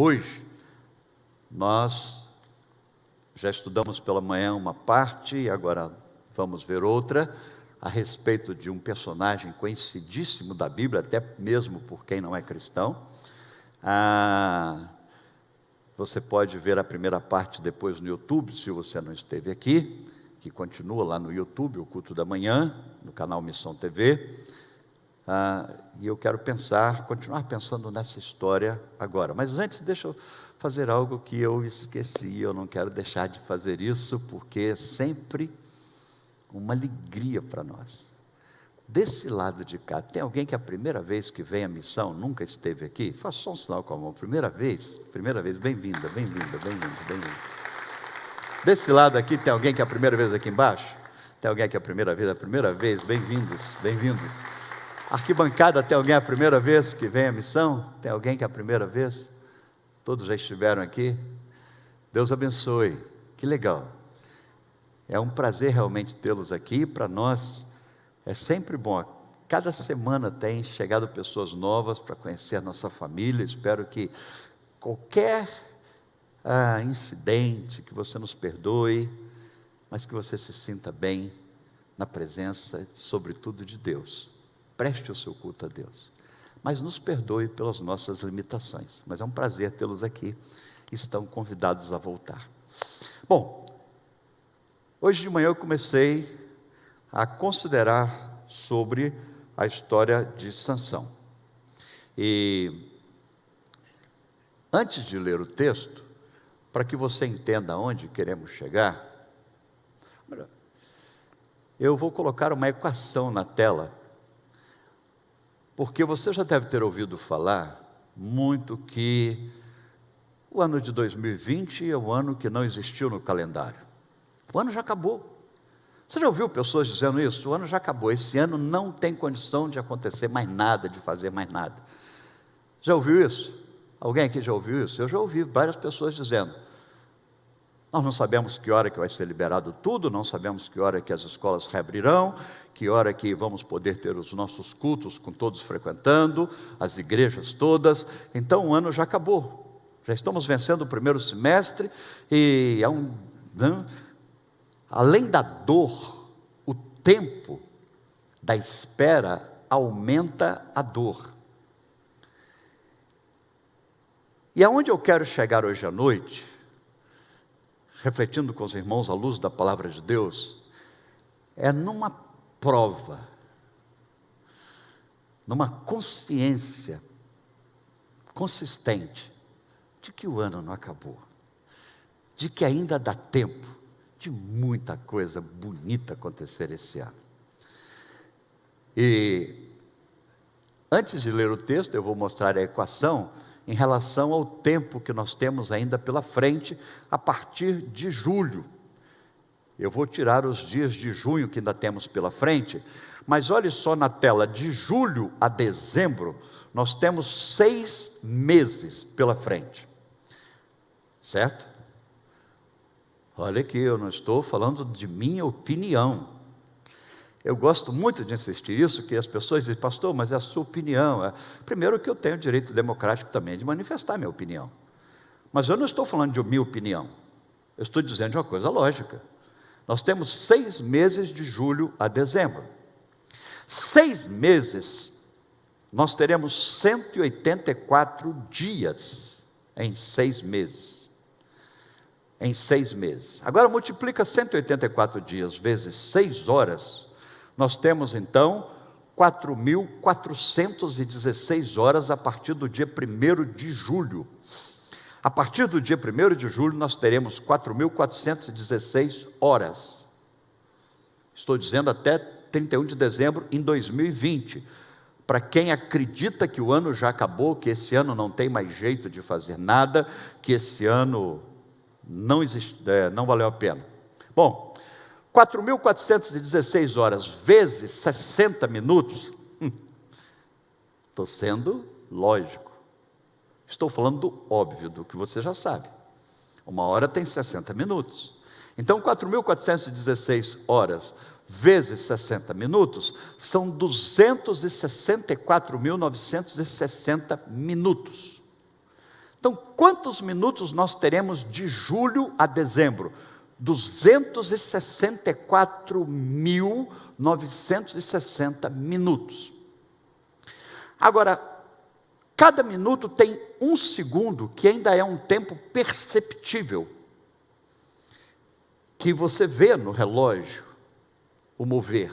Hoje, nós já estudamos pela manhã uma parte, e agora vamos ver outra, a respeito de um personagem conhecidíssimo da Bíblia, até mesmo por quem não é cristão. Você pode ver a primeira parte depois no YouTube, se você não esteve aqui, que continua lá no YouTube, o culto da manhã, no canal Missão TV. E eu quero continuar pensando nessa história agora. Mas antes, deixa eu fazer algo que eu esqueci. Eu não quero deixar de fazer isso, porque é sempre uma alegria para nós. Desse lado de cá, tem alguém que é a primeira vez que vem à missão, nunca esteve aqui? Faça só um sinal com a mão. Primeira vez, bem-vinda, bem-vinda, bem-vinda, bem-vinda. Desse lado aqui, tem alguém que é a primeira vez aqui embaixo? Tem alguém que é a primeira vez, bem-vindos, bem-vindos. Arquibancada, tem alguém a primeira vez que vem à missão? Tem alguém que é a primeira vez? Todos já estiveram aqui? Deus abençoe, que legal. É um prazer realmente tê-los aqui. Para nós é sempre bom. Cada semana tem chegado pessoas novas para conhecer a nossa família. Espero que qualquer incidente, que você nos perdoe, mas que você se sinta bem na presença, sobretudo, de Deus. Preste o seu culto a Deus, mas nos perdoe pelas nossas limitações. Mas é um prazer tê-los aqui. Estão convidados a voltar. Bom, hoje de manhã eu comecei a considerar sobre a história de Sansão. E antes de ler o texto, para que você entenda aonde queremos chegar, eu vou colocar uma equação na tela, porque você já deve ter ouvido falar muito que o ano de 2020 é o ano que não existiu no calendário. O ano já acabou. Você já ouviu pessoas dizendo isso? O ano já acabou, esse ano não tem condição de acontecer mais nada, de fazer mais nada. Já ouviu isso? Alguém aqui já ouviu isso? Eu já ouvi várias pessoas dizendo: nós não sabemos que hora que vai ser liberado tudo, não sabemos que hora que as escolas reabrirão, que hora que vamos poder ter os nossos cultos com todos frequentando, as igrejas todas. Então o ano já acabou, já estamos vencendo o primeiro semestre, e além da dor, o tempo da espera aumenta a dor. E aonde eu quero chegar hoje à noite, refletindo com os irmãos à luz da palavra de Deus, é numa prova, numa consciência consistente de que o ano não acabou, de que ainda dá tempo de muita coisa bonita acontecer esse ano. E antes de ler o texto, eu vou mostrar a equação em relação ao tempo que nós temos ainda pela frente, a partir de julho. Eu vou tirar os dias de junho que ainda temos pela frente, mas olhe só na tela, de julho a dezembro, nós temos 6 meses pela frente, certo? Olha aqui, eu não estou falando de minha opinião. Eu gosto muito de insistir isso, que as pessoas dizem: pastor, mas é a sua opinião. Primeiro que eu tenho o direito democrático também de manifestar minha opinião. Mas eu não estou falando de minha opinião. Eu estou dizendo de uma coisa lógica. Nós temos 6 meses de julho a dezembro. 6 meses, nós teremos 184 dias em 6 meses. Em 6 meses. Agora multiplica 184 dias vezes 6 horas, nós temos então 4.416 horas a partir do dia 1º de julho. A partir do dia 1º de julho nós teremos 4.416 horas. Estou dizendo até 31 de dezembro em 2020. Para quem acredita que o ano já acabou, que esse ano não tem mais jeito de fazer nada, que esse ano não existe, não valeu a pena. Bom, 4.416 horas vezes 60 minutos, estou sendo lógico, estou falando do óbvio, do que você já sabe. Uma hora tem 60 minutos. Então 4.416 horas vezes 60 minutos são 264.960 minutos. Então, quantos minutos nós teremos de julho a dezembro? 264.960 minutos. Agora, cada minuto tem um segundo, que ainda é um tempo perceptível, que você vê no relógio, o mover.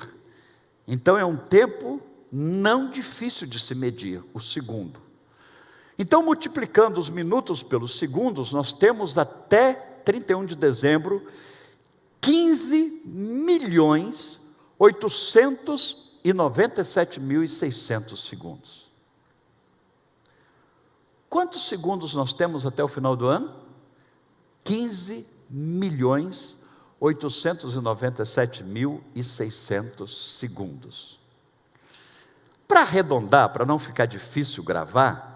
Então, é um tempo não difícil de se medir, o segundo. Então, multiplicando os minutos pelos segundos, nós temos até 31 de dezembro, 15.897.600 segundos. Quantos segundos nós temos até o final do ano? 15.897.600 segundos. Para arredondar, para não ficar difícil gravar,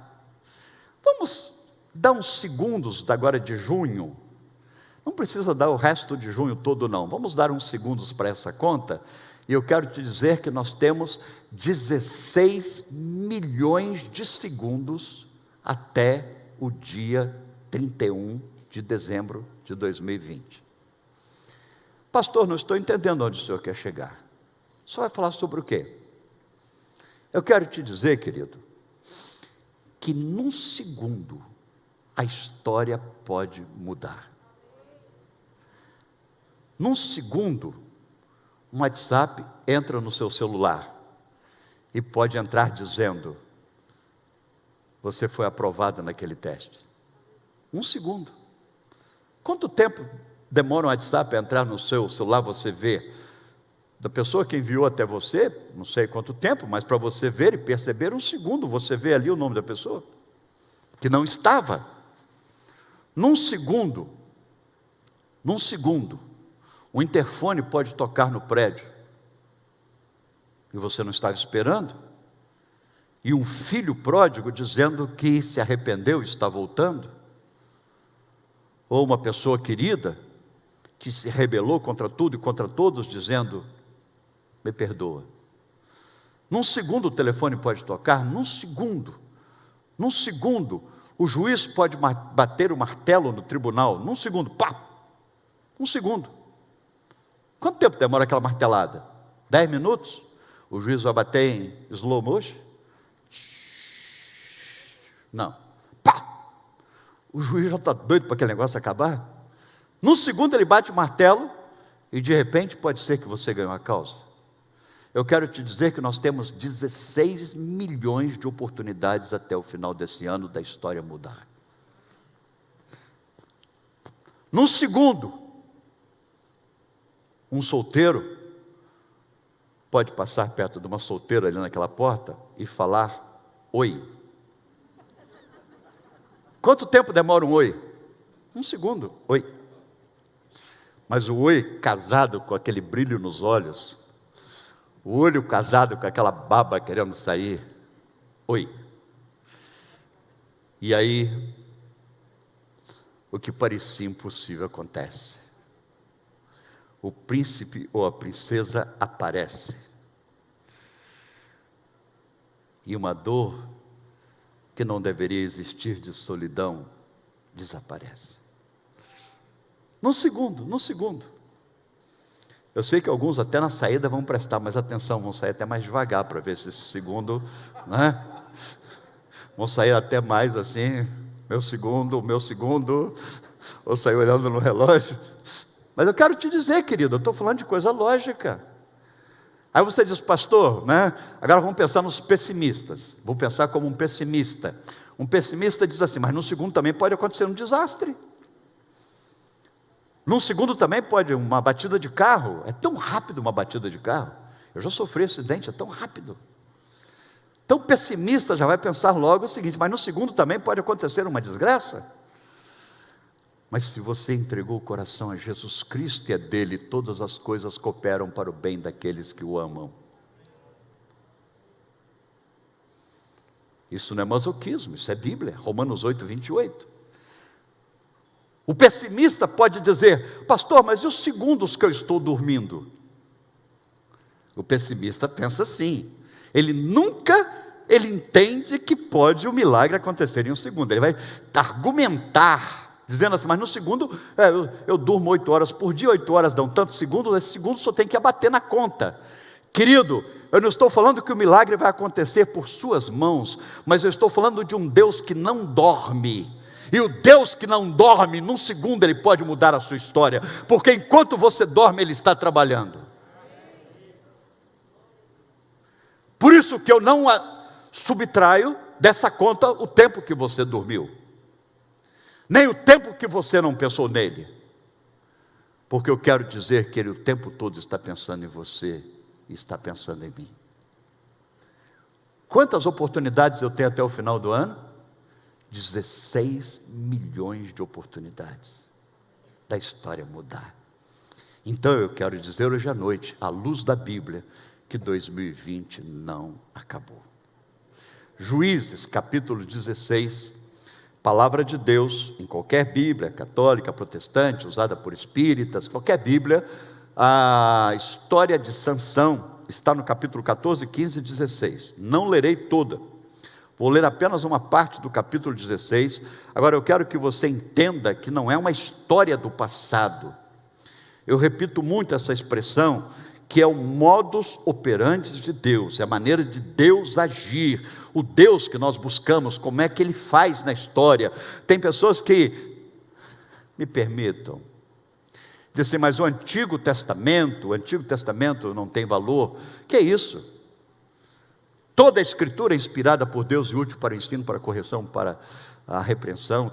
vamos dar uns segundos agora de junho. Não precisa dar o resto de junho todo não. Vamos dar uns segundos para essa conta. E eu quero te dizer que nós temos 16 milhões de segundos até o dia 31 de dezembro de 2020. Pastor, não estou entendendo onde o senhor quer chegar. O senhor vai falar sobre o quê? Eu quero te dizer, querido, que num segundo a história pode mudar. Num segundo, um WhatsApp entra no seu celular e pode entrar dizendo: você foi aprovado naquele teste. Um segundo. Quanto tempo demora um WhatsApp a entrar no seu celular, você vê? Da pessoa que enviou até você, não sei quanto tempo, mas para você ver e perceber, um segundo, você vê ali o nome da pessoa, que não estava. Num segundo, o interfone pode tocar no prédio, e você não estava esperando, e um filho pródigo dizendo que se arrependeu e está voltando, ou uma pessoa querida, que se rebelou contra tudo e contra todos, dizendo: me perdoa. Num segundo o telefone pode tocar, num segundo, o juiz pode bater o martelo no tribunal, num segundo, pá, um segundo. Quanto tempo demora aquela martelada? 10 minutos? O juiz vai bater em slow motion? Não, pá, o juiz já está doido para aquele negócio acabar. Num segundo ele bate o martelo e de repente pode ser que você ganhe a causa. Eu quero te dizer que nós temos 16 milhões de oportunidades até o final desse ano da história mudar. Num segundo, um solteiro pode passar perto de uma solteira ali naquela porta e falar: oi. Quanto tempo demora um oi? Um segundo, oi. Mas o oi casado com aquele brilho nos olhos, o olho casado com aquela baba querendo sair, oi. E aí, o que parecia impossível acontece. O príncipe ou a princesa aparece. E uma dor que não deveria existir de solidão desaparece. Num segundo. Eu sei que alguns até na saída vão prestar mais atenção, vão sair até mais devagar para ver se esse segundo, né? Vão sair até mais assim, meu segundo, ou sair olhando no relógio. Mas eu quero te dizer, querido, eu estou falando de coisa lógica. Aí você diz: pastor, né? Agora vamos pensar nos pessimistas. Vou pensar como um pessimista. Um pessimista diz assim: mas num segundo também pode acontecer um desastre. Num segundo também pode uma batida de carro. É tão rápido uma batida de carro. Eu já sofri acidente, é tão rápido. Então o pessimista já vai pensar logo o seguinte: mas no segundo também pode acontecer uma desgraça. Mas se você entregou o coração a Jesus Cristo e é dele, todas as coisas cooperam para o bem daqueles que o amam. Isso não é masoquismo, isso é Bíblia, Romanos 8, 28. O pessimista pode dizer: pastor, mas e os segundos que eu estou dormindo? O pessimista pensa assim, ele nunca ele entende que pode o milagre acontecer em um segundo. Ele vai argumentar, dizendo assim, mas no segundo, eu durmo 8 horas por dia, 8 horas dão tantos segundos, esse segundo só tem que abater na conta. Querido, eu não estou falando que o milagre vai acontecer por suas mãos, mas eu estou falando de um Deus que não dorme. E o Deus que não dorme, num segundo Ele pode mudar a sua história, porque enquanto você dorme, Ele está trabalhando. Por isso que eu não subtraio dessa conta o tempo que você dormiu, nem o tempo que você não pensou nele, porque eu quero dizer que Ele o tempo todo está pensando em você, está pensando em mim. Quantas oportunidades eu tenho até o final do ano? 16 milhões de oportunidades da história mudar. Então eu quero dizer hoje à noite, à luz da Bíblia, que 2020 não acabou. Juízes, capítulo 16, palavra de Deus, em qualquer Bíblia, católica, protestante, usada por espíritas, qualquer Bíblia, a história de Sansão está no capítulo 14, 15 e 16. Não lerei toda, vou ler apenas uma parte do capítulo 16. Agora eu quero que você entenda que não é uma história do passado. Eu repito muito essa expressão, que é o modus operandi de Deus, é a maneira de Deus agir, o Deus que nós buscamos, como é que Ele faz na história. Tem pessoas que, me permitam, dizem, mas o Antigo Testamento não tem valor. Que é isso? Toda a Escritura é inspirada por Deus e útil para o ensino, para a correção, para a repreensão.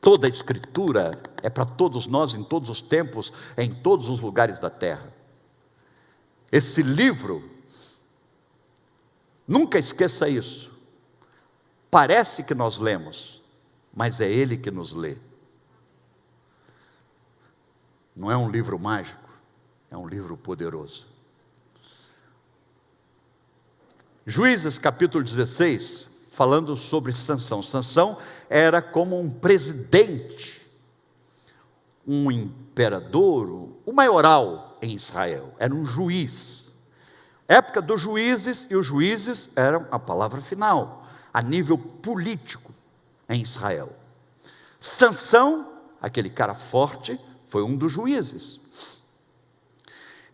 Toda a Escritura é para todos nós, em todos os tempos, em todos os lugares da terra. Esse livro, nunca esqueça isso, parece que nós lemos, mas é Ele que nos lê. Não é um livro mágico, é um livro poderoso. Juízes capítulo 16, falando sobre Sansão. Sansão era como um presidente, um imperador, o maioral em Israel, era um juiz. Época dos juízes, e os juízes eram a palavra final, a nível político em Israel. Sansão, aquele cara forte, foi um dos juízes.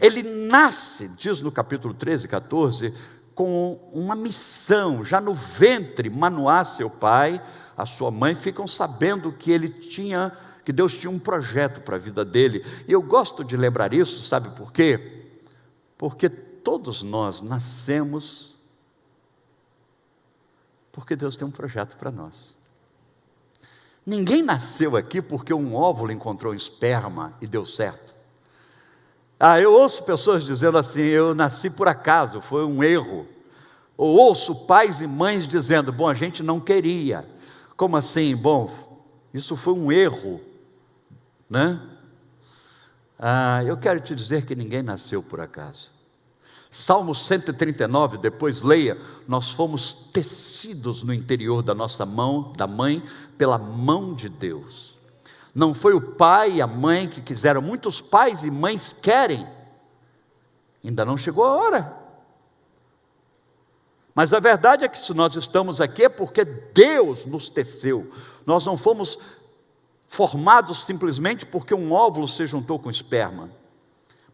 Ele nasce, diz no capítulo 13, 14, com uma missão. Já no ventre, Manoá, seu pai, a sua mãe, ficam sabendo que Deus tinha um projeto para a vida dele. E eu gosto de lembrar isso, sabe por quê? Porque todos nós nascemos porque Deus tem um projeto para nós. Ninguém nasceu aqui porque um óvulo encontrou um esperma e deu certo. Eu ouço pessoas dizendo assim, eu nasci por acaso, foi um erro. Ou ouço pais e mães dizendo, bom, a gente não queria. Como assim? Bom, isso foi um erro, né? Eu quero te dizer que ninguém nasceu por acaso. Salmo 139, depois leia, nós fomos tecidos no interior da nossa mão, da mãe, pela mão de Deus. Não foi o pai e a mãe que quiseram, muitos pais e mães querem, ainda não chegou a hora. Mas a verdade é que se nós estamos aqui é porque Deus nos teceu. Nós não fomos formados simplesmente porque um óvulo se juntou com esperma,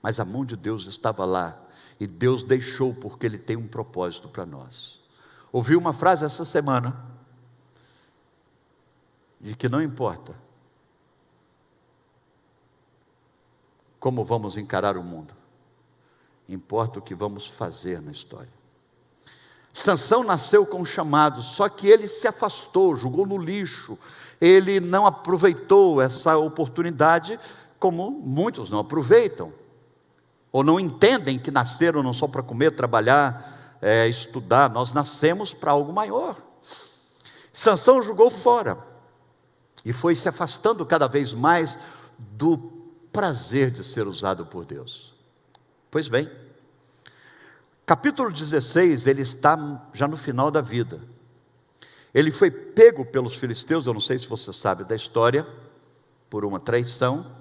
mas a mão de Deus estava lá. E Deus deixou porque Ele tem um propósito para nós. Ouvi uma frase essa semana, de que não importa como vamos encarar o mundo, importa o que vamos fazer na história. Sansão nasceu com um chamado, só que ele se afastou, jogou no lixo, ele não aproveitou essa oportunidade, como muitos não aproveitam. Ou não entendem que nasceram não só para comer, trabalhar, estudar. Nós nascemos para algo maior. Sansão jogou fora e foi se afastando cada vez mais do prazer de ser usado por Deus. Pois bem, capítulo 16, ele está já no final da vida. Ele foi pego pelos filisteus, eu não sei se você sabe da história, por uma traição.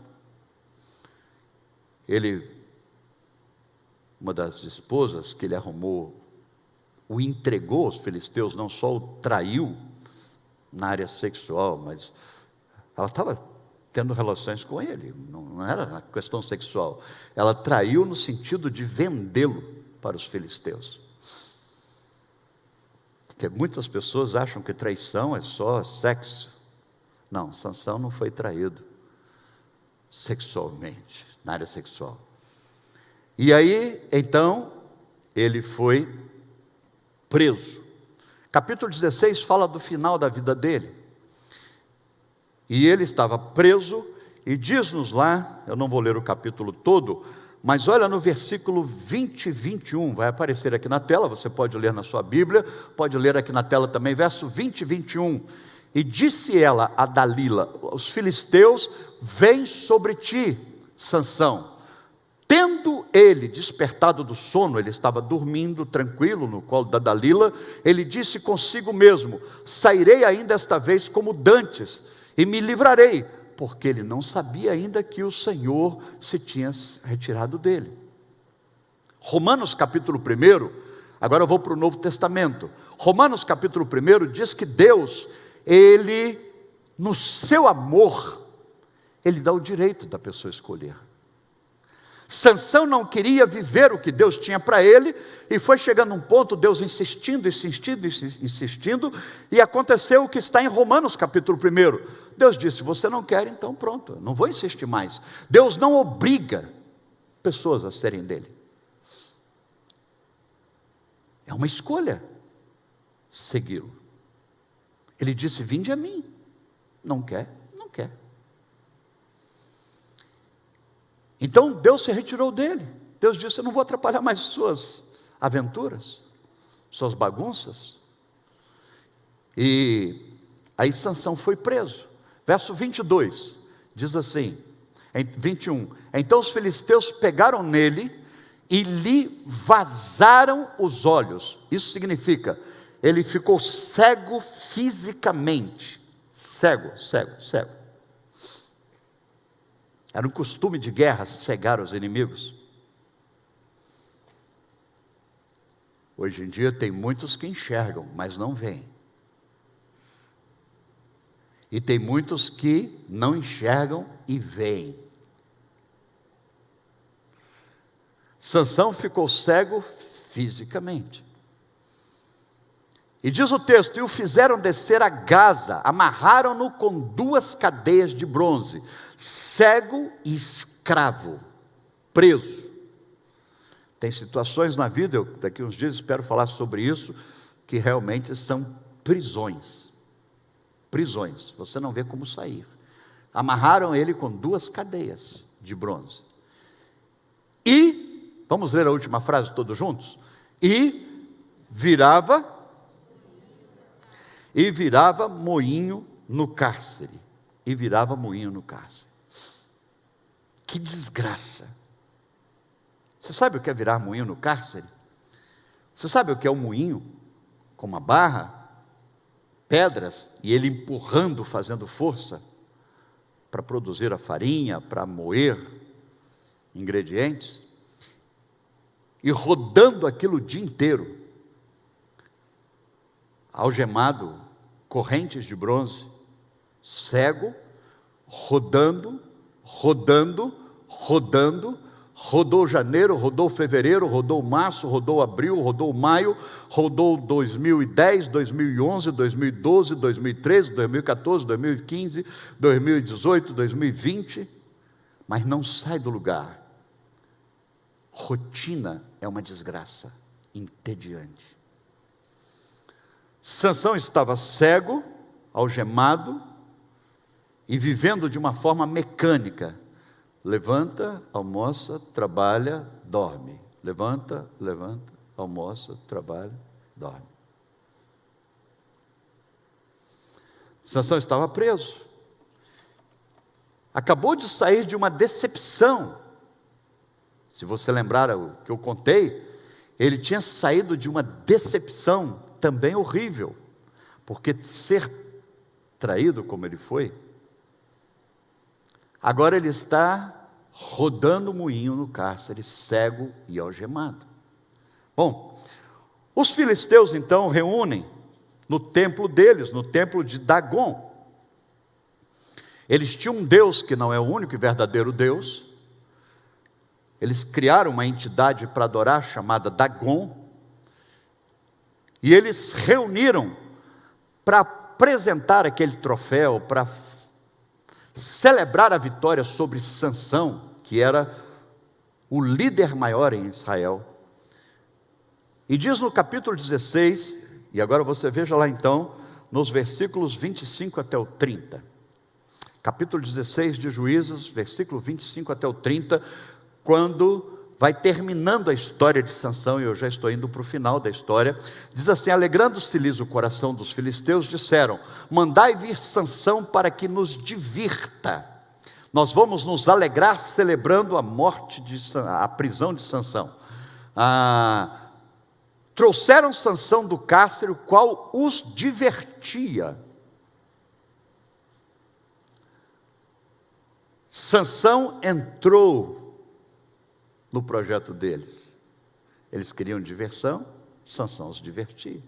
Uma das esposas que ele arrumou o entregou aos filisteus, não só o traiu na área sexual, mas ela estava tendo relações com ele, não era na questão sexual. Ela traiu no sentido de vendê-lo para os filisteus. Porque muitas pessoas acham que traição é só sexo. Não, Sansão não foi traído sexualmente, na área sexual. E aí, então, ele foi preso. Capítulo 16 fala do final da vida dele. E ele estava preso, e diz-nos lá, eu não vou ler o capítulo todo, mas olha no versículo 20 e 21, vai aparecer aqui na tela, você pode ler na sua Bíblia, pode ler aqui na tela também, verso 20 e 21. E disse ela a Dalila: os filisteus vêm sobre ti, Sansão. Tendo ele despertado do sono, ele estava dormindo tranquilo no colo da Dalila, ele disse consigo mesmo: sairei ainda esta vez como dantes, e me livrarei, porque ele não sabia ainda que o Senhor se tinha retirado dele. Romanos capítulo 1, agora eu vou para o Novo Testamento. Romanos capítulo 1 diz que Deus, Ele, no seu amor, Ele dá o direito da pessoa escolher. Sansão não queria viver o que Deus tinha para ele, e foi chegando um ponto, Deus insistindo, e aconteceu o que está em Romanos capítulo 1. Deus disse: você não quer, então pronto, não vou insistir mais. Deus não obriga pessoas a serem dele. É uma escolha segui-lo. Ele disse: vinde a mim. Não quer, não quer. Então Deus se retirou dele. Deus disse: eu não vou atrapalhar mais suas aventuras, suas bagunças. E aí Sansão foi preso. Verso 22, diz assim, 21, então os filisteus pegaram nele e lhe vazaram os olhos. Isso significa, ele ficou cego fisicamente. Cego. Era um costume de guerra cegar os inimigos. Hoje em dia tem muitos que enxergam, mas não veem. E tem muitos que não enxergam e veem. Sansão ficou cego fisicamente. E diz o texto: e o fizeram descer a Gaza, amarraram-no com 2 cadeias de bronze, cego e escravo, preso. Tem situações na vida, eu daqui uns dias espero falar sobre isso, que realmente são prisões. Prisões, você não vê como sair. Amarraram ele com 2 cadeias de bronze. E, vamos ler a última frase todos juntos? E virava moinho no cárcere. E virava moinho no cárcere. Que desgraça. Você sabe o que é virar moinho no cárcere? Você sabe o que é um moinho? Com uma barra, pedras, e ele empurrando, fazendo força para produzir a farinha, para moer ingredientes, e rodando aquilo o dia inteiro, algemado, correntes de bronze, cego, rodando, rodou janeiro, rodou fevereiro, rodou março, rodou abril, rodou maio, rodou 2010, 2011, 2012, 2013, 2014, 2015, 2018, 2020, mas não sai do lugar. Rotina é uma desgraça entediante. Sansão estava cego, algemado e vivendo de uma forma mecânica. Levanta, almoça, trabalha, dorme. Levanta, almoça, trabalha, dorme. Sansão estava preso. Acabou de sair de uma decepção. Se você lembrar o que eu contei, ele tinha saído de uma decepção também horrível. Porque ser traído como ele foi, agora ele está rodando o moinho no cárcere, cego e algemado. Bom, Os filisteus então reúnem no templo deles, no templo de Dagon. Eles tinham um Deus que não é o único e verdadeiro Deus. Eles criaram uma entidade para adorar chamada Dagon. E eles reuniram para apresentar aquele troféu, para celebrar a vitória sobre Sansão, que era o líder maior em Israel. E diz no capítulo 16, e agora você veja lá então, nos versículos 25 até o 30. Capítulo 16 de Juízes, versículo 25 até o 30, quando vai terminando a história de Sansão, e eu já estou indo para o final da história. Diz assim: alegrando-se-lhes o coração dos filisteus, disseram: mandai vir Sansão para que nos divirta. Nós vamos nos alegrar celebrando a morte, a prisão de Sansão. Trouxeram Sansão do cárcere, o qual os divertia. Sansão entrou no projeto deles. Eles queriam diversão, Sansão os divertia.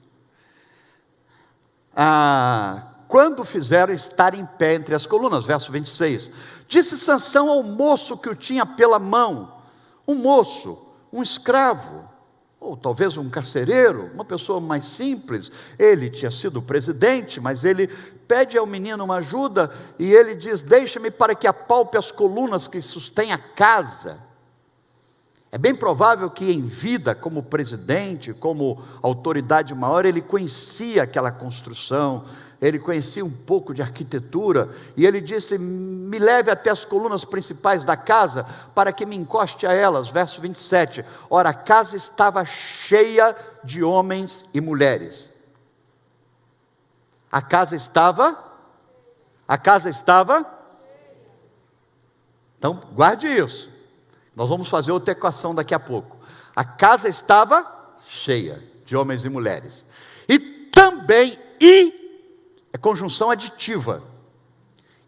Quando fizeram estar em pé entre as colunas, verso 26, disse Sansão ao moço que o tinha pela mão, um moço, um escravo, ou talvez um carcereiro, uma pessoa mais simples. Ele tinha sido presidente, mas ele pede ao menino uma ajuda, e ele diz: deixa-me para que apalpe as colunas que sustêm a casa. É bem provável que em vida, como presidente, como autoridade maior, ele conhecia aquela construção, ele conhecia um pouco de arquitetura, e ele disse: me leve até as colunas principais da casa, para que me encoste a elas. Verso 27, ora, a casa estava cheia de homens e mulheres. A casa estava? Então, guarde isso. Nós vamos fazer outra equação daqui a pouco. A casa estava cheia de homens e mulheres. E também, é conjunção aditiva.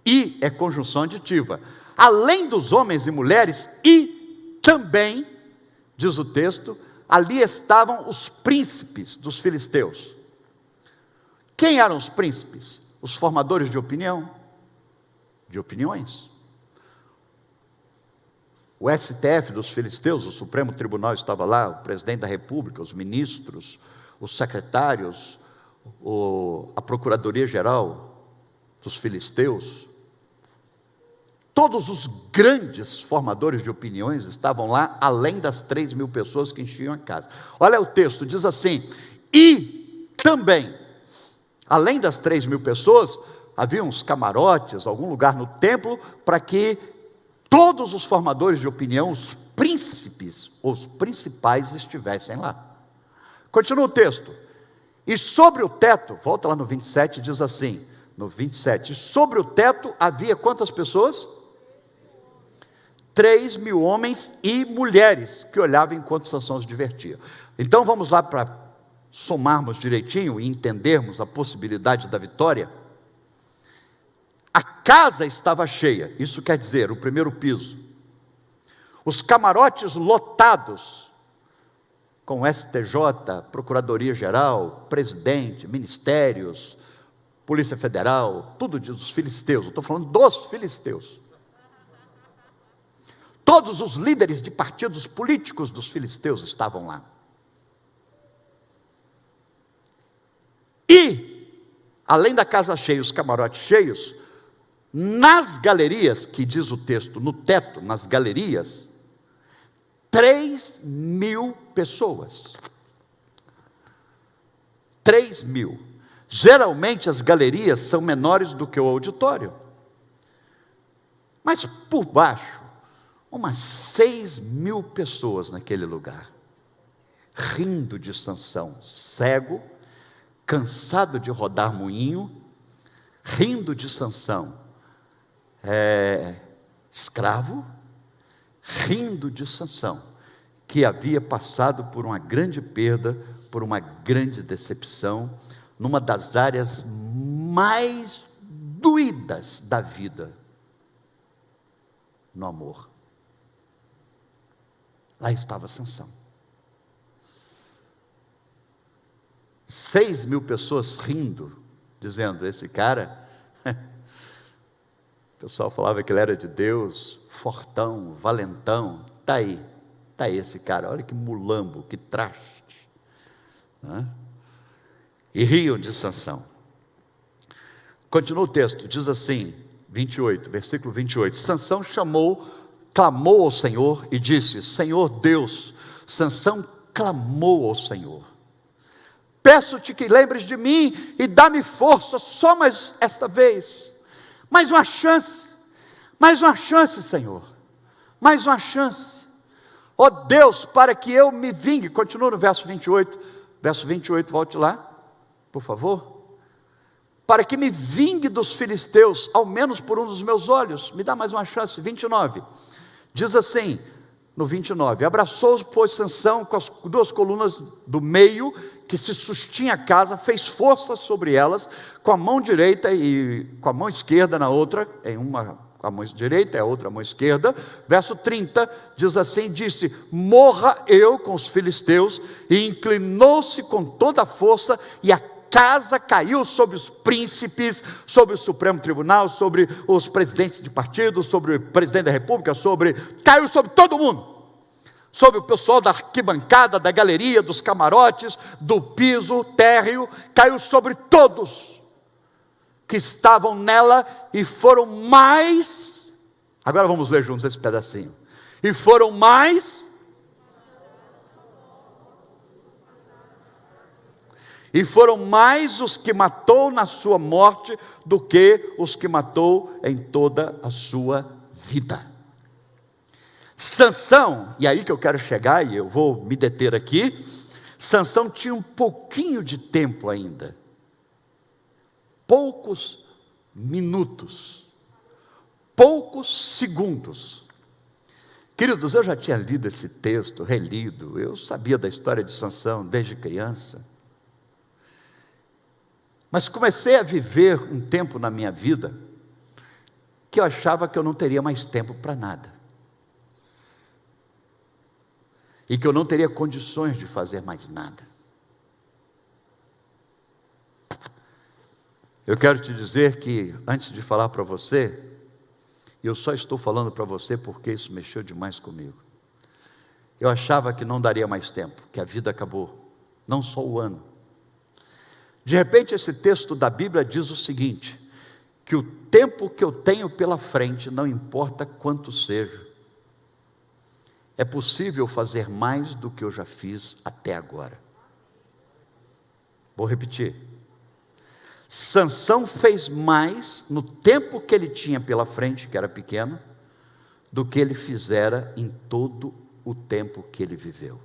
E é conjunção aditiva. Além dos homens e mulheres, e também, diz o texto, ali estavam os príncipes dos filisteus. Quem eram os príncipes? Os formadores de opinião, de opiniões. O STF dos filisteus, o Supremo Tribunal estava lá, o presidente da República, os ministros, os secretários, a Procuradoria-Geral dos filisteus. Todos os grandes formadores de opiniões estavam lá, além das 3.000 pessoas que enchiam a casa. Olha o texto, diz assim: e também, além das 3.000 pessoas, havia uns camarotes, algum lugar no templo, para que todos os formadores de opinião, os príncipes, os principais, estivessem lá. Continua o texto. E sobre o teto, volta lá no 27, diz assim, no 27, sobre o teto havia quantas pessoas? 3.000 homens e mulheres, que olhavam enquanto Sansão se divertia. Então vamos lá para somarmos direitinho e entendermos a possibilidade da vitória. A casa estava cheia, isso quer dizer, o primeiro piso. Os camarotes lotados, com STJ, Procuradoria-Geral, presidente, ministérios, Polícia Federal, tudo dos filisteus. Eu estou falando dos filisteus. Todos os líderes de partidos políticos dos filisteus estavam lá. E, além da casa cheia, os camarotes cheios, nas galerias, que diz o texto, no teto, nas galerias, 3.000 pessoas. 3.000. Geralmente as galerias são menores do que o auditório. Mas por baixo, umas 6.000 pessoas naquele lugar, rindo de Sansão, cego, cansado de rodar moinho, rindo de Sansão, escravo, rindo de Sansão, que havia passado por uma grande perda, por uma grande decepção, numa das áreas mais doídas da vida, no amor. Lá estava Sansão. 6.000 pessoas rindo, dizendo: esse cara, o pessoal falava que ele era de Deus, fortão, valentão, está aí esse cara, olha que mulambo, que traste, né? E riam de Sansão. Continua o texto, diz assim, 28, versículo 28, Sansão clamou ao Senhor e disse: Senhor Deus. Sansão clamou ao Senhor: peço-te que lembres de mim e dá-me força só mais esta vez, mais uma chance, Senhor, mais uma chance, ó Deus, para que eu me vingue. Continua no verso 28, volte lá, por favor. Para que me vingue dos filisteus, ao menos por um dos meus olhos, me dá mais uma chance. 29, diz assim, no 29, abraçou, pois, Sansão com as duas colunas do meio, que se sustinha a casa, fez força sobre elas, com a mão direita e com a mão esquerda na outra, em uma com a mão direita, a outra mão esquerda. Verso 30, diz assim, disse: morra eu com os filisteus, e inclinou-se com toda a força, e a casa caiu sobre os príncipes, sobre o Supremo Tribunal, sobre os presidentes de partido, sobre o presidente da República, caiu sobre todo mundo, sobre o pessoal da arquibancada, da galeria, dos camarotes, do piso térreo, caiu sobre todos que estavam nela, e foram mais, agora vamos ler juntos esse pedacinho, e foram mais os que matou na sua morte do que os que matou em toda a sua vida. Sansão, e aí que eu quero chegar, e eu vou me deter aqui, Sansão tinha um pouquinho de tempo ainda, poucos minutos, poucos segundos. Queridos, eu já tinha lido esse texto, relido, eu sabia da história de Sansão desde criança, mas comecei a viver um tempo na minha vida que eu achava que eu não teria mais tempo para nada, e que eu não teria condições de fazer mais nada. Eu quero te dizer que, antes de falar para você, eu só estou falando para você porque isso mexeu demais comigo. Eu achava que não daria mais tempo, que a vida acabou, não só o ano. De repente, esse texto da Bíblia diz o seguinte, que o tempo que eu tenho pela frente, não importa quanto seja, é possível fazer mais do que eu já fiz até agora. Vou repetir. Sansão fez mais no tempo que ele tinha pela frente, que era pequeno, do que ele fizera em todo o tempo que ele viveu.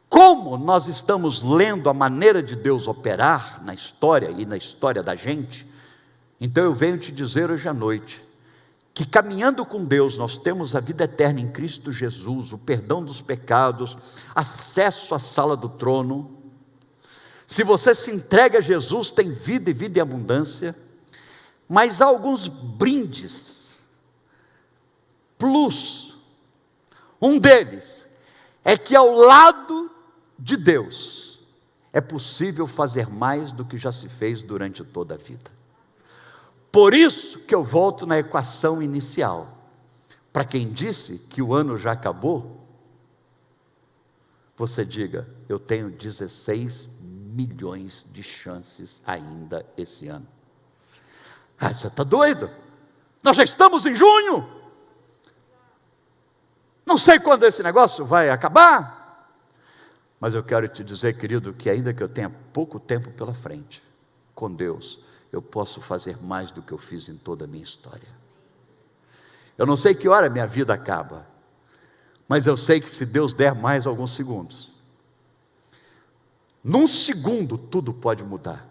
Como nós estamos lendo a maneira de Deus operar na história e na história da gente, então eu venho te dizer hoje à noite, que caminhando com Deus nós temos a vida eterna em Cristo Jesus, o perdão dos pecados, acesso à sala do trono. Se você se entrega a Jesus, tem vida e vida em abundância, mas há alguns brindes, plus, um deles é que ao lado de Deus, é possível fazer mais do que já se fez durante toda a vida. Por isso que eu volto na equação inicial, para quem disse que o ano já acabou, você diga, eu tenho 16 milhões de chances ainda esse ano. Você está doido? Nós já estamos em junho, não sei quando esse negócio vai acabar, mas eu quero te dizer, querido, que ainda que eu tenha pouco tempo pela frente, com Deus, eu posso fazer mais do que eu fiz em toda a minha história. Eu não sei que hora minha vida acaba, mas eu sei que se Deus der mais alguns segundos, num segundo tudo pode mudar.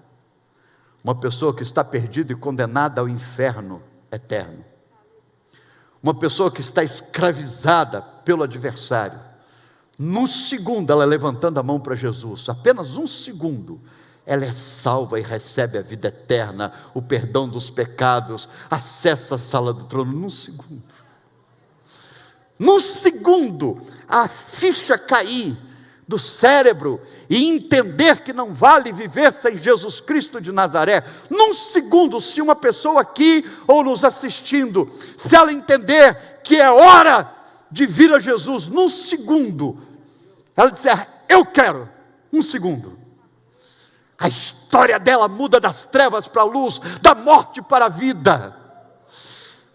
Uma pessoa que está perdida e condenada ao inferno eterno, uma pessoa que está escravizada pelo adversário, num segundo ela levantando a mão para Jesus, apenas um segundo, ela é salva e recebe a vida eterna, o perdão dos pecados, acessa a sala do trono, num segundo, a ficha cair, do cérebro e entender que não vale viver sem Jesus Cristo de Nazaré. Num segundo, se uma pessoa aqui ou nos assistindo, se ela entender que é hora de vir a Jesus, num segundo, ela disser, eu quero, um segundo, a história dela muda das trevas para a luz, da morte para a vida,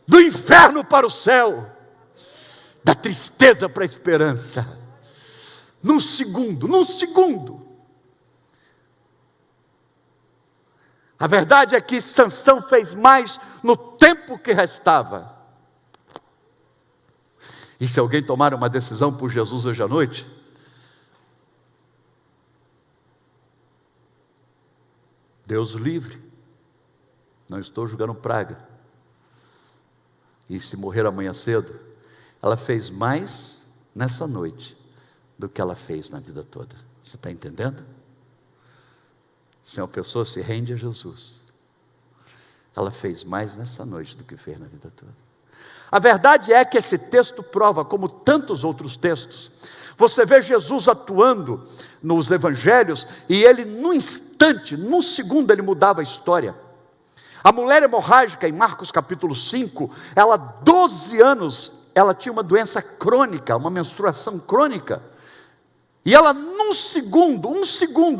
do inferno para o céu, da tristeza para a esperança. Num segundo, num segundo. A verdade é que Sansão fez mais no tempo que restava. E se alguém tomar uma decisão por Jesus hoje à noite, Deus o livre. Não estou julgando praga. E se morrer amanhã cedo, ela fez mais nessa noite do que ela fez na vida toda. Você está entendendo? Se uma pessoa se rende a Jesus, ela fez mais nessa noite do que fez na vida toda. A verdade é que esse texto prova, como tantos outros textos, você vê Jesus atuando nos evangelhos, e ele num instante, num segundo, ele mudava a história. A mulher hemorrágica, em Marcos capítulo 5, ela 12 anos, ela tinha uma doença crônica, uma menstruação crônica, e ela num segundo,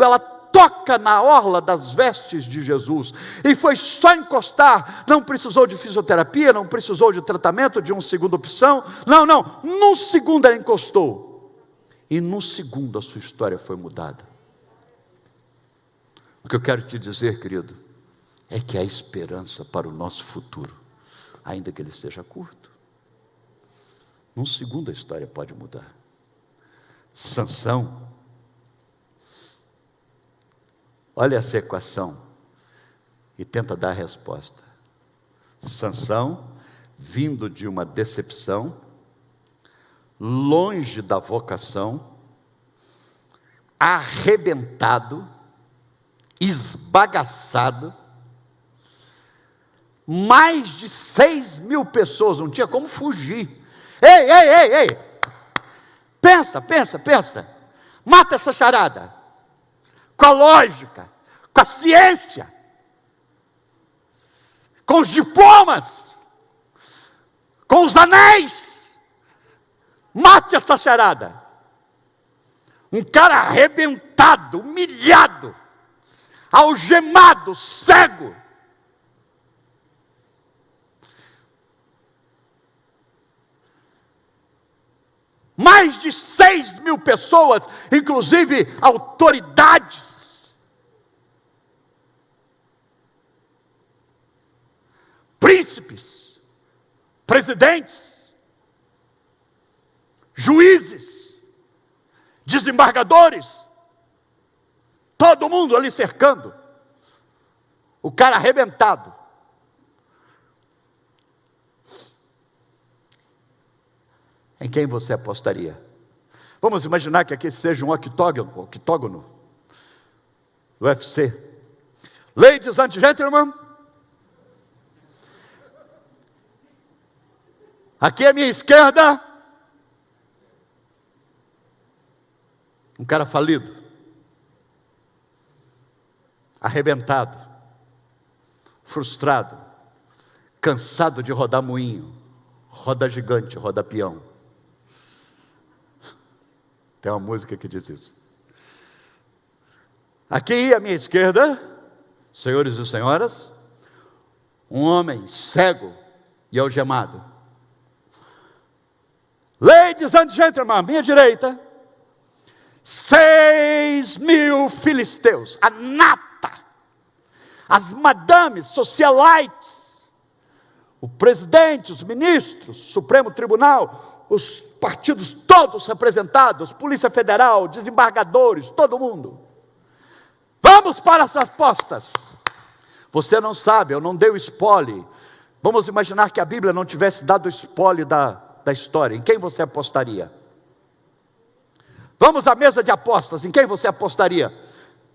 ela toca na orla das vestes de Jesus, e foi só encostar, não precisou de fisioterapia, não precisou de tratamento, de uma segunda opção, não, num segundo ela encostou, e num segundo a sua história foi mudada. O que eu quero te dizer, querido, é que há esperança para o nosso futuro, ainda que ele seja curto. Num segundo a história pode mudar. Sansão, olha essa equação e tenta dar a resposta. Sansão, vindo de uma decepção, longe da vocação, arrebentado, esbagaçado, mais de 6.000 pessoas, não tinha como fugir. Ei, pensa, mata essa charada, com a lógica, com a ciência, com os diplomas, com os anéis, mate essa charada. Um cara arrebentado, humilhado, algemado, cego, mais de 6.000 pessoas, inclusive autoridades, príncipes, presidentes, juízes, desembargadores, todo mundo ali cercando, o cara arrebentado. Em quem você apostaria? Vamos imaginar que aqui seja um octógono do UFC. Ladies and gentlemen, aqui à minha esquerda, um cara falido, arrebentado, frustrado, cansado de rodar moinho, roda gigante, roda peão. Tem uma música que diz isso. Aqui à minha esquerda, senhores e senhoras, um homem cego e algemado. Ladies and gentlemen, à minha direita, 6.000 filisteus, a nata, as madames, socialites, o presidente, os ministros, Supremo Tribunal, os partidos todos representados, Polícia Federal, desembargadores, todo mundo. Vamos para as apostas. Você não sabe, eu não dei o spoiler. Vamos imaginar que a Bíblia não tivesse dado o spoiler da história. Em quem você apostaria? Vamos à mesa de apostas. Em quem você apostaria?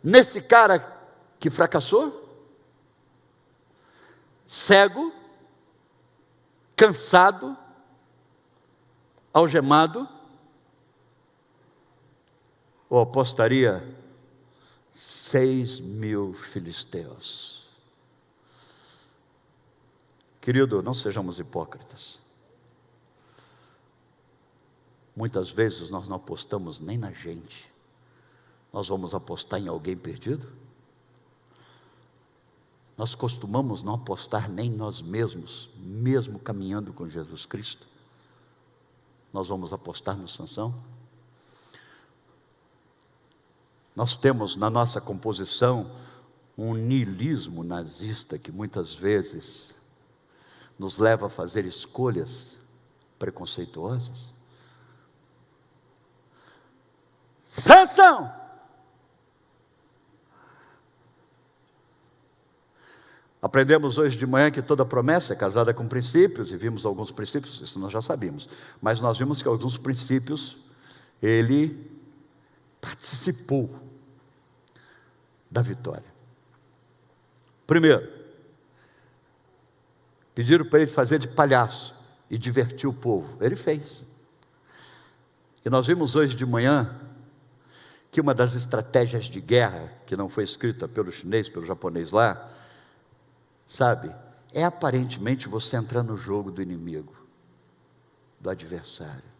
Nesse cara que fracassou? Cego? Cansado? Algemado? ou apostaria 6.000 filisteus. Querido, não sejamos hipócritas. Muitas vezes nós não apostamos nem na gente. Nós vamos apostar em alguém perdido? Nós costumamos não apostar nem em nós mesmos, mesmo caminhando com Jesus Cristo. Nós vamos apostar no Sansão? Nós temos na nossa composição um niilismo nazista que muitas vezes nos leva a fazer escolhas preconceituosas. Sansão! Aprendemos hoje de manhã que toda promessa é casada com princípios, e vimos alguns princípios, isso nós já sabíamos, mas nós vimos que alguns princípios, ele participou da vitória. Primeiro, pediram para ele fazer de palhaço e divertir o povo, ele fez. E nós vimos hoje de manhã que uma das estratégias de guerra, que não foi escrita pelo chinês, pelo japonês lá, sabe, é aparentemente você entrar no jogo do inimigo, do adversário.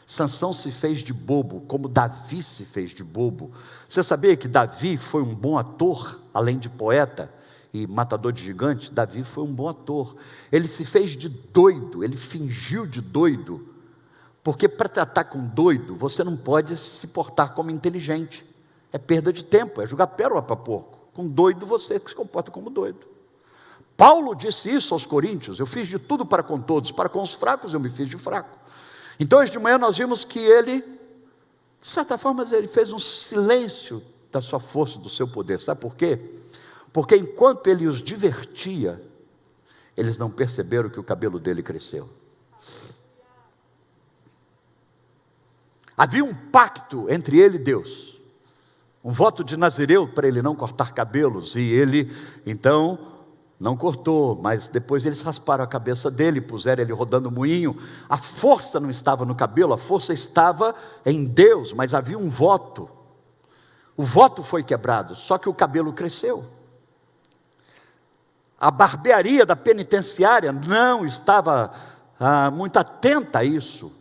Sansão se fez de bobo, como Davi se fez de bobo. Você sabia que Davi foi um bom ator, além de poeta e matador de gigante? Davi foi um bom ator. Ele se fez de doido, ele fingiu de doido, porque para tratar com doido, você não pode se portar como inteligente. É perda de tempo, é jogar pérola para porco. Com doido você se comporta como doido. Paulo disse isso aos coríntios: eu fiz de tudo para com todos, para com os fracos eu me fiz de fraco. Então hoje de manhã nós vimos que ele, de certa forma, ele fez um silêncio da sua força, do seu poder. Sabe por quê? Porque enquanto ele os divertia, eles não perceberam que o cabelo dele cresceu. Havia um pacto entre ele e Deus, um voto de Nazireu para ele não cortar cabelos, e ele então não cortou, mas depois eles rasparam a cabeça dele, puseram ele rodando o moinho. A força não estava no cabelo, a força estava em Deus, mas havia um voto. O voto foi quebrado, só que o cabelo cresceu. A barbearia da penitenciária não estava muito atenta a isso.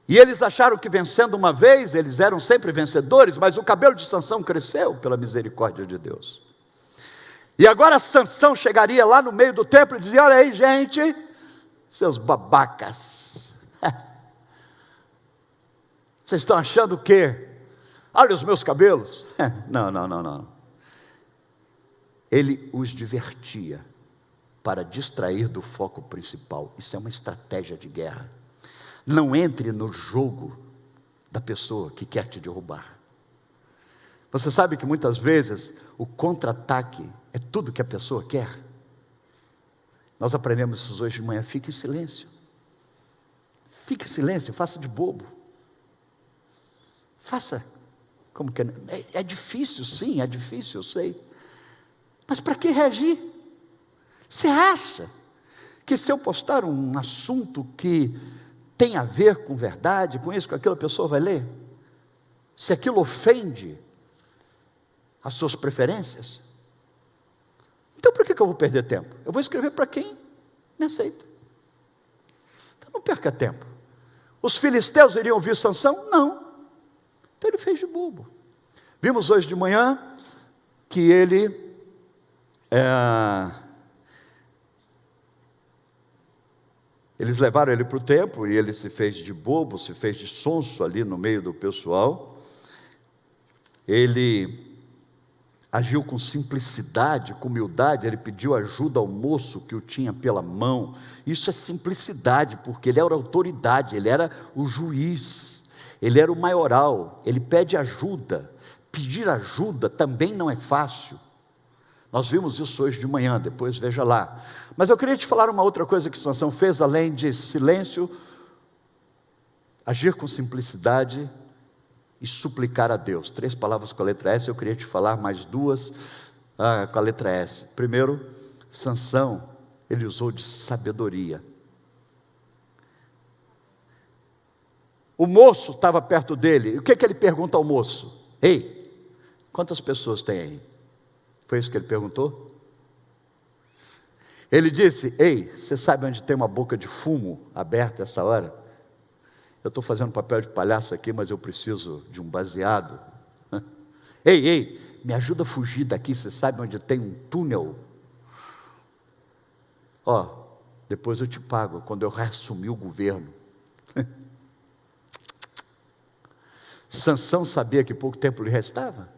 E eles acharam que vencendo uma vez, eles eram sempre vencedores, mas o cabelo de Sansão cresceu pela misericórdia de Deus. E agora Sansão chegaria lá no meio do templo e dizia: olha aí, gente, seus babacas, vocês estão achando o quê? Olha os meus cabelos. Não. Ele os divertia para distrair do foco principal. Isso é uma estratégia de guerra. Não entre no jogo da pessoa que quer te derrubar. Você sabe que muitas vezes o contra-ataque é tudo que a pessoa quer. Nós aprendemos isso hoje de manhã. Fique em silêncio. Fique em silêncio, faça de bobo. Faça como que é difícil, sim, é difícil, eu sei. Mas para que reagir? Você acha que se eu postar um assunto que tem a ver com verdade, com isso, com aquilo, a pessoa vai ler? Se aquilo ofende as suas preferências, então por que eu vou perder tempo? Eu vou escrever para quem me aceita. Então não perca tempo. Os filisteus iriam ouvir Sansão? Não. Então ele fez de bobo. Vimos hoje de manhã que ele eles levaram ele para o templo e ele se fez de bobo, se fez de sonso ali no meio do pessoal. Ele agiu com simplicidade, com humildade. Ele pediu ajuda ao moço que o tinha pela mão. Isso é simplicidade, porque ele era a autoridade, ele era o juiz, ele era o maioral. Ele pede ajuda. Pedir ajuda também não é fácil. Nós vimos isso hoje de manhã, depois veja lá. Mas eu queria te falar uma outra coisa que Sansão fez, além de silêncio, agir com simplicidade e suplicar a Deus. 3 palavras com a letra S, eu queria te falar mais 2 com a letra S. Primeiro, Sansão, ele usou de sabedoria. O moço estava perto dele. E o que ele pergunta ao moço? Ei, quantas pessoas tem aí? Foi isso que ele perguntou? Ele disse: ei, você sabe onde tem uma boca de fumo aberta essa hora? Eu estou fazendo papel de palhaço aqui, mas eu preciso de um baseado. Ei, me ajuda a fugir daqui, você sabe onde tem um túnel? Depois eu te pago, quando eu reassumir o governo. Sansão sabia que pouco tempo lhe restava.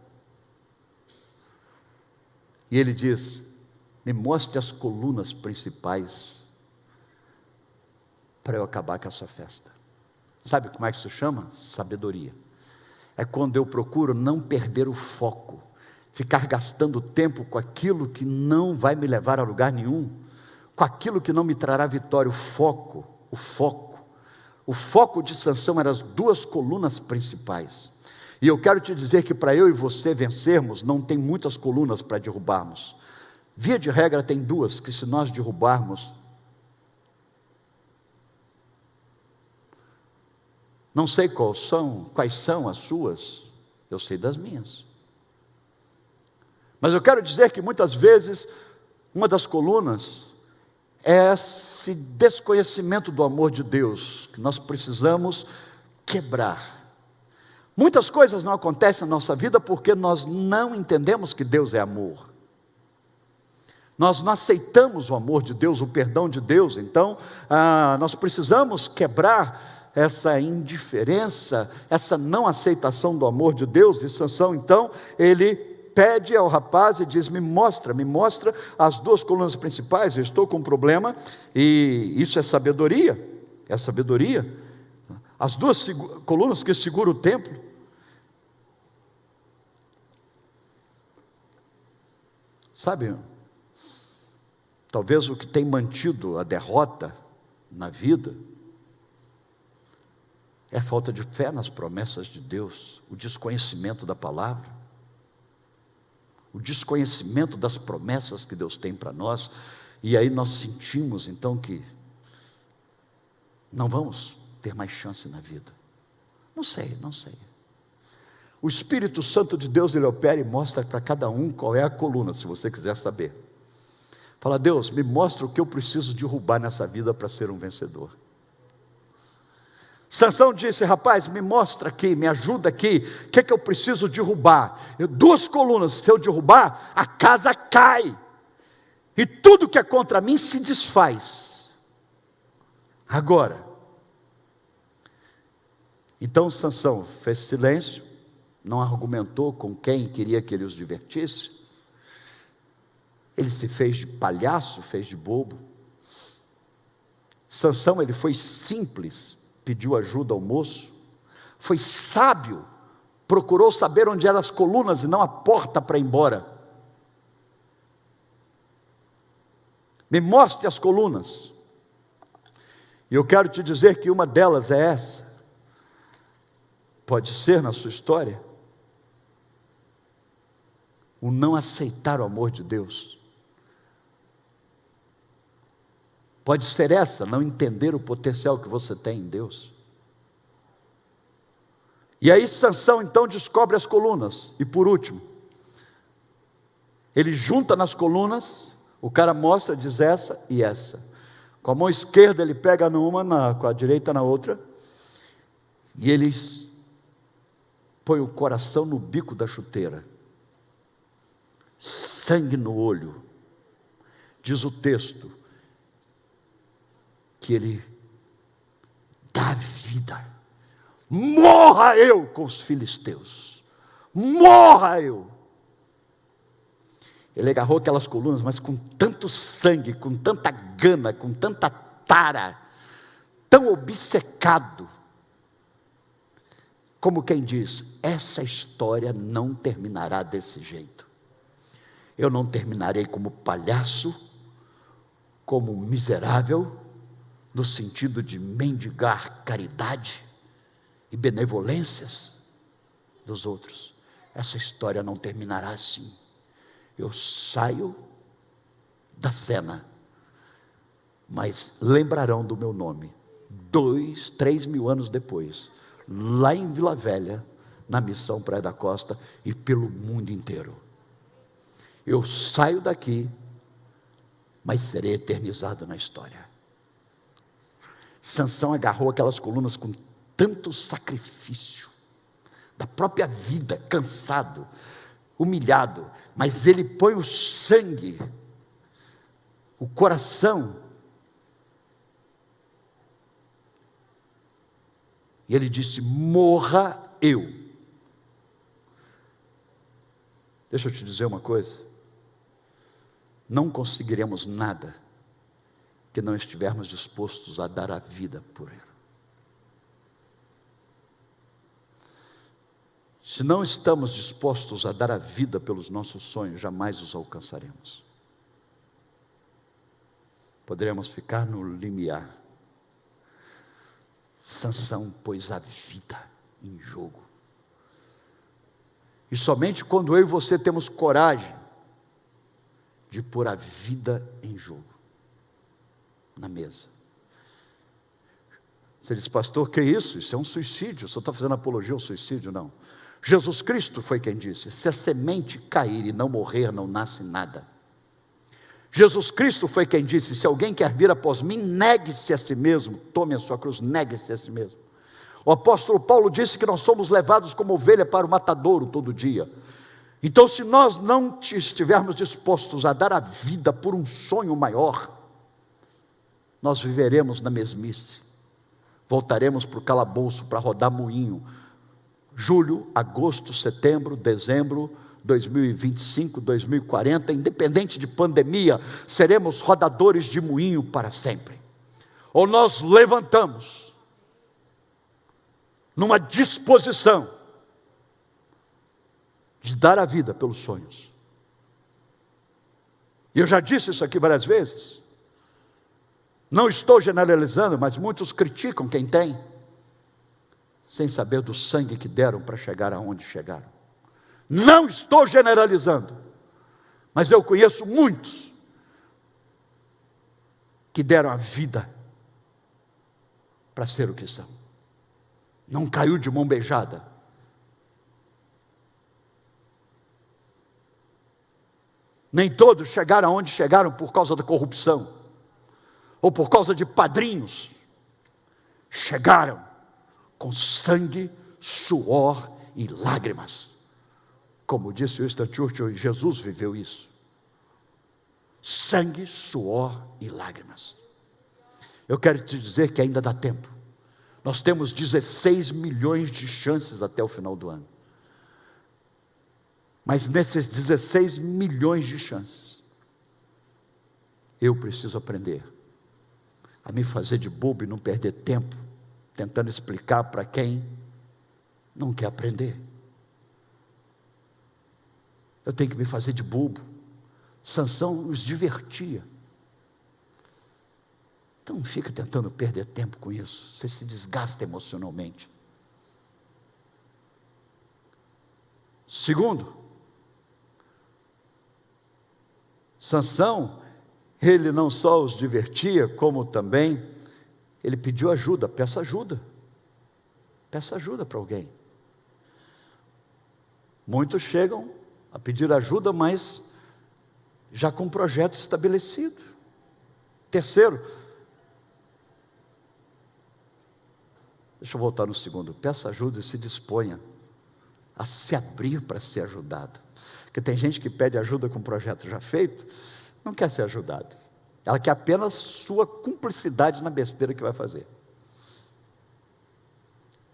E ele diz: me mostre as colunas principais para eu acabar com a sua festa. Sabe como é que isso chama? Sabedoria. É quando eu procuro não perder o foco, ficar gastando tempo com aquilo que não vai me levar a lugar nenhum, com aquilo que não me trará vitória. O foco de Sansão eram as duas colunas principais. E eu quero te dizer que para eu e você vencermos, não tem muitas colunas para derrubarmos. Via de regra tem duas, que se nós derrubarmos, não sei quais são as suas, eu sei das minhas. Mas eu quero dizer que muitas vezes, uma das colunas é esse desconhecimento do amor de Deus, que nós precisamos quebrar. Muitas coisas não acontecem na nossa vida porque nós não entendemos que Deus é amor. Nós não aceitamos o amor de Deus, o perdão de Deus. Então, nós precisamos quebrar essa indiferença, essa não aceitação do amor de Deus. E Sansão, então, ele pede ao rapaz e diz: me mostra as duas colunas principais, eu estou com um problema. E isso é sabedoria, as duas colunas que seguram o templo. Sabe, talvez o que tem mantido a derrota na vida é a falta de fé nas promessas de Deus, o desconhecimento da palavra, o desconhecimento das promessas que Deus tem para nós. E aí nós sentimos então que não vamos ter mais chance na vida. Não sei. O Espírito Santo de Deus, ele opera e mostra para cada um qual é a coluna, se você quiser saber. Fala: Deus, me mostra o que eu preciso derrubar nessa vida para ser um vencedor. Sansão disse: rapaz, me mostra aqui, me ajuda aqui, o que eu preciso derrubar? Duas colunas, se eu derrubar, a casa cai, e tudo que é contra mim se desfaz. Agora, então Sansão fez silêncio, não argumentou com quem queria que ele os divertisse. Ele se fez de palhaço, fez de bobo. Sansão, ele foi simples, pediu ajuda ao moço, foi sábio, procurou saber onde eram as colunas e não a porta para ir embora. Me mostre as colunas. E eu quero te dizer que uma delas é essa. Pode ser na sua história o não aceitar o amor de Deus. Pode ser essa, não entender o potencial que você tem em Deus. E aí Sansão então descobre as colunas. E por último, ele junta nas colunas, o cara mostra, diz essa e essa. Com a mão esquerda ele pega numa, com a direita na outra, e ele põe o coração no bico da chuteira. Sangue no olho. Diz o texto que ele dá vida. Morra eu com os filisteus, morra eu. Ele agarrou aquelas colunas, mas com tanto sangue, com tanta gana, com tanta tara, tão obcecado, como quem diz: essa história não terminará desse jeito. Eu não terminarei como palhaço, como miserável, no sentido de mendigar caridade e benevolências dos outros. Essa história não terminará assim. Eu saio da cena, mas lembrarão do meu nome 2, 3 mil anos depois, lá em Vila Velha, na Missão Praia da Costa e pelo mundo inteiro. Eu saio daqui, mas serei eternizado na história. Sansão agarrou aquelas colunas com tanto sacrifício, da própria vida, cansado, humilhado, mas ele põe o sangue, o coração, e ele disse: morra eu. Deixa eu te dizer uma coisa, não conseguiremos nada que não estivermos dispostos a dar a vida por ele. Se não estamos dispostos a dar a vida pelos nossos sonhos, jamais os alcançaremos. Poderemos ficar no limiar. Sansão pôs a vida em jogo. E somente quando eu e você temos coragem de pôr a vida em jogo, na mesa. Você diz: pastor, que isso? Isso é um suicídio. O senhor está fazendo apologia ao suicídio? Não. Jesus Cristo foi quem disse: se a semente cair e não morrer, não nasce nada. Jesus Cristo foi quem disse: se alguém quer vir após mim, negue-se a si mesmo, tome a sua cruz, negue-se a si mesmo. O apóstolo Paulo disse que nós somos levados como ovelha para o matadouro todo dia. Então, se nós não estivermos dispostos a dar a vida por um sonho maior, nós viveremos na mesmice, voltaremos para o calabouço, para rodar moinho. Julho, agosto, setembro, dezembro, 2025, 2040, independente de pandemia, seremos rodadores de moinho para sempre. Ou nós levantamos numa disposição de dar a vida pelos sonhos. E eu já disse isso aqui várias vezes. Não estou generalizando, mas muitos criticam quem tem, sem saber do sangue que deram para chegar aonde chegaram. Não estou generalizando, mas eu conheço muitos que deram a vida para ser o que são. Não caiu de mão beijada. Nem todos chegaram aonde chegaram por causa da corrupção, ou por causa de padrinhos. Chegaram com sangue, suor e lágrimas. Como disse Winston Churchill, Jesus viveu isso. Sangue, suor e lágrimas. Eu quero te dizer que ainda dá tempo. Nós temos 16 milhões de chances até o final do ano. Mas nesses 16 milhões de chances, eu preciso aprender a me fazer de bobo e não perder tempo tentando explicar para quem não quer aprender. Eu tenho que me fazer de bobo. Sansão nos divertia. Então não fica tentando perder tempo com isso. Você se desgasta emocionalmente. Segundo, Sansão, ele não só os divertia, como também ele pediu ajuda. Peça ajuda. Peça ajuda para alguém. Muitos chegam a pedir ajuda, mas já com um projeto estabelecido. Terceiro, deixa eu voltar no segundo. Peça ajuda e se disponha a se abrir para ser ajudado. Porque tem gente que pede ajuda com um projeto já feito, não quer ser ajudado. Ela quer apenas sua cumplicidade na besteira que vai fazer.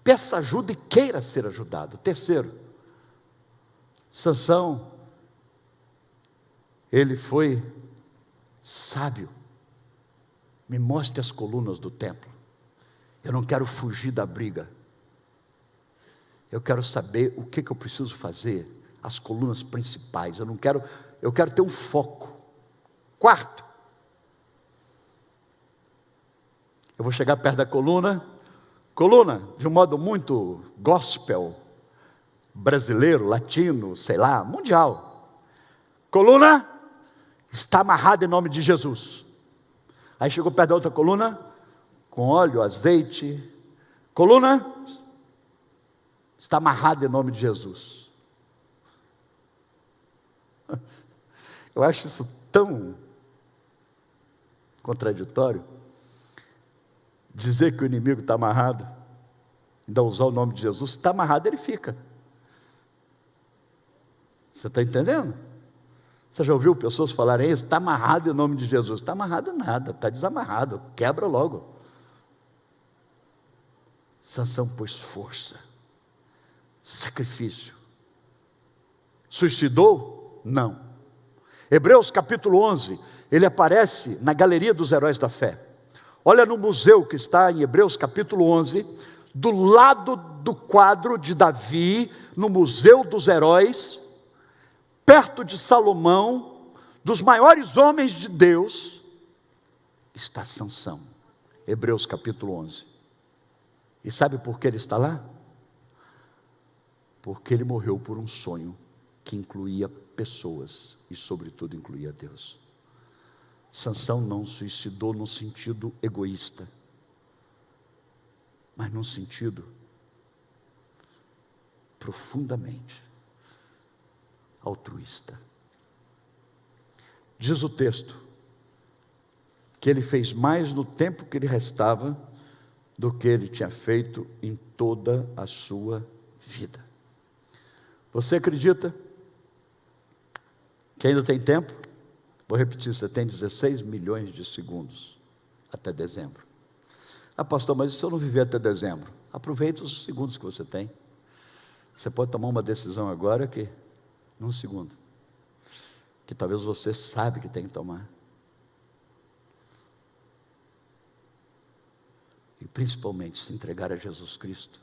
Peça ajuda e queira ser ajudado. Terceiro, Sansão, ele foi sábio. Me mostre as colunas do templo. Eu não quero fugir da briga. Eu quero saber o que eu preciso fazer, as colunas principais. Eu quero ter um foco. Quarto, eu vou chegar perto da coluna, de um modo muito gospel, brasileiro, latino, sei lá, mundial. Coluna está amarrada em nome de Jesus. Aí chegou perto da outra coluna, com óleo, azeite. Coluna, está amarrado em nome de Jesus. Eu acho isso tão contraditório, dizer que o inimigo está amarrado, ainda usar o nome de Jesus. Se está amarrado, ele fica. Você está entendendo? Você já ouviu pessoas falarem isso? Está amarrado em nome de Jesus. Está amarrado nada, está desamarrado, quebra logo. Sansão pôs força, sacrifício. Suicidou? Não. Hebreus capítulo 11, ele aparece na galeria dos heróis da fé. Olha no museu que está em Hebreus capítulo 11, do lado do quadro de Davi, no museu dos heróis, perto de Salomão, dos maiores homens de Deus, está Sansão. Hebreus capítulo 11. E sabe por que ele está lá? Porque ele morreu por um sonho que incluía pessoas e sobretudo incluía Deus. Sansão não suicidou no sentido egoísta, mas num sentido profundamente altruísta. Diz o texto que ele fez mais no tempo que lhe restava do que ele tinha feito em toda a sua vida. Você acredita que ainda tem tempo? Vou repetir, você tem 16 milhões de segundos até dezembro. Ah, pastor, mas e se eu não viver até dezembro? Aproveite os segundos que você tem. Você pode tomar uma decisão agora que, num segundo, que talvez você sabe que tem que tomar. E principalmente se entregar a Jesus Cristo.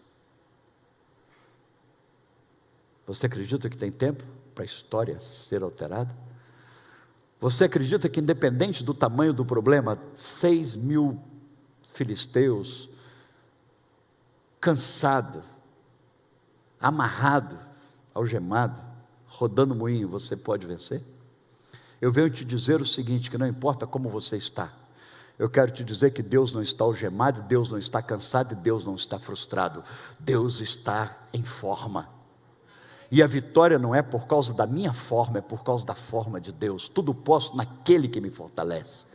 Você acredita que tem tempo para a história ser alterada? Você acredita que independente do tamanho do problema, 6.000 filisteus, cansado, amarrado, algemado, rodando moinho, você pode vencer? Eu venho te dizer o seguinte, que não importa como você está, eu quero te dizer que Deus não está algemado, Deus não está cansado e Deus não está frustrado. Deus está em forma. E a vitória não é por causa da minha forma, é por causa da forma de Deus. Tudo posso naquele que me fortalece.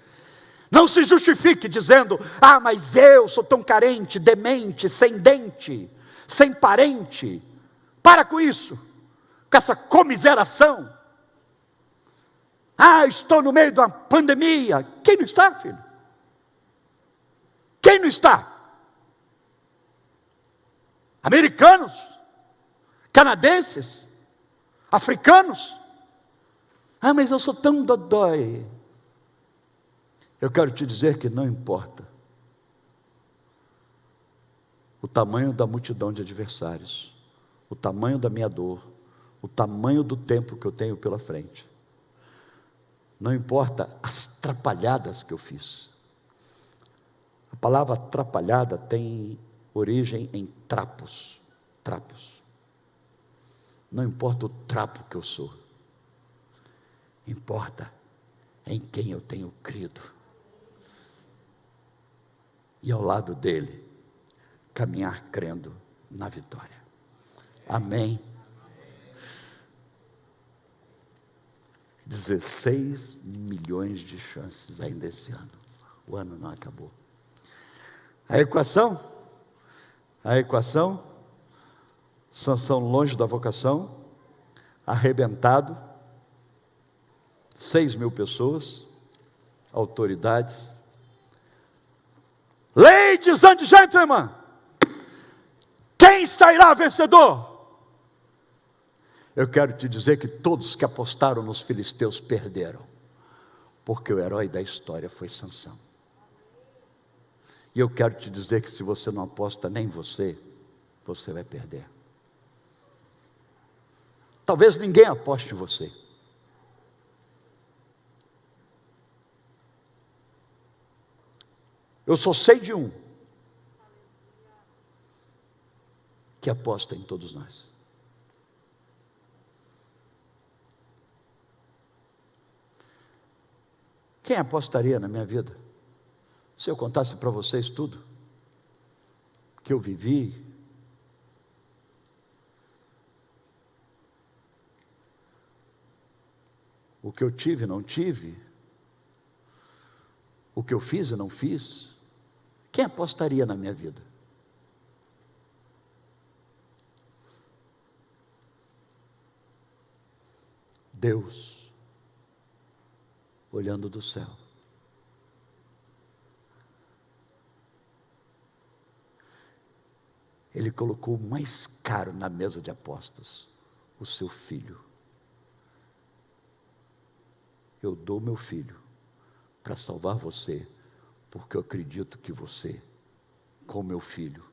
Não se justifique dizendo, ah, mas eu sou tão carente, demente, sem dente, sem parente. Para com isso, com essa comiseração. Ah, estou no meio de uma pandemia. Quem não está, filho? Quem não está? Americanos, canadenses, africanos. Ah, mas eu sou tão dodói. Eu quero te dizer que não importa o tamanho da multidão de adversários, o tamanho da minha dor, o tamanho do tempo que eu tenho pela frente. Não importa as trapalhadas que eu fiz. A palavra atrapalhada tem origem em trapos. Trapos. Não importa o trapo que eu sou. Importa em quem eu tenho crido. E ao lado dele, caminhar crendo na vitória. Amém. 16 milhões de chances ainda esse ano. O ano não acabou. A equação, Sansão longe da vocação, arrebentado, 6.000 pessoas, autoridades. Ladies and gentlemen, quem sairá vencedor? Eu quero te dizer que todos que apostaram nos filisteus perderam, porque o herói da história foi Sansão. E eu quero te dizer que se você não aposta nem você vai perder. Talvez ninguém aposte em você. Eu só sei de um que aposta em todos nós. Quem apostaria na minha vida? Se eu contasse para vocês tudo que eu vivi, o que eu tive e não tive, o que eu fiz e não fiz, quem apostaria na minha vida? Deus, olhando do céu. Ele colocou o mais caro na mesa de apostas, o seu filho. Eu dou meu filho para salvar você, porque eu acredito que você, com meu filho,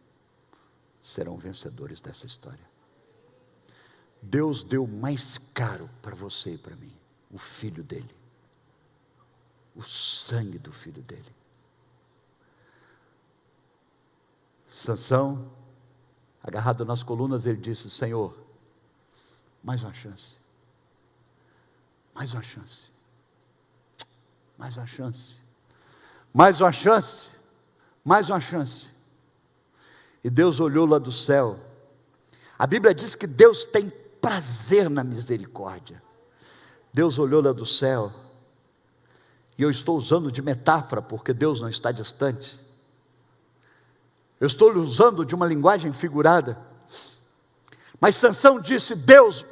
serão vencedores dessa história. Deus deu o mais caro para você e para mim, o filho dele, o sangue do filho dele. Sansão, agarrado nas colunas, ele disse: Senhor, mais uma chance, mais uma chance, mais uma chance, mais uma chance, mais uma chance. E Deus olhou lá do céu. A Bíblia diz que Deus tem prazer na misericórdia. Deus olhou lá do céu, e eu estou usando de metáfora, porque Deus não está distante. Eu estou usando de uma linguagem figurada. Mas Sansão disse: Deus,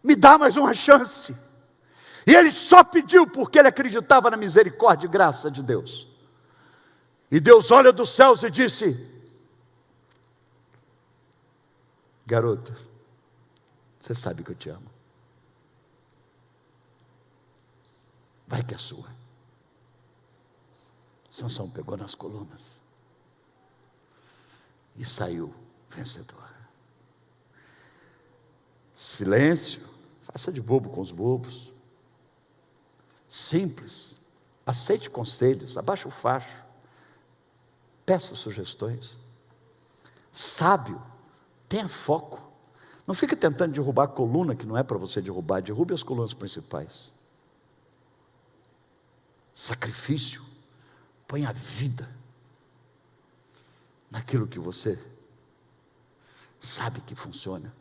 me dá mais uma chance. E ele só pediu porque ele acreditava na misericórdia e graça de Deus. E Deus olha dos céus e disse: garoto, você sabe que eu te amo. Vai que é sua. Sansão pegou nas colunas e saiu vencedor. Silêncio, faça de bobo com os bobos. Simples, aceite conselhos, abaixe o facho, peça sugestões. Sábio, tenha foco. Não fique tentando derrubar a coluna que não é para você derrubar, derrube as colunas principais. Sacrifício, põe a vida naquilo que você sabe que funciona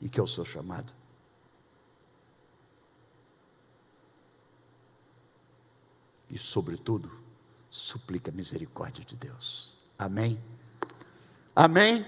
e que é o seu chamado. E sobretudo, suplica a misericórdia de Deus. Amém? Amém?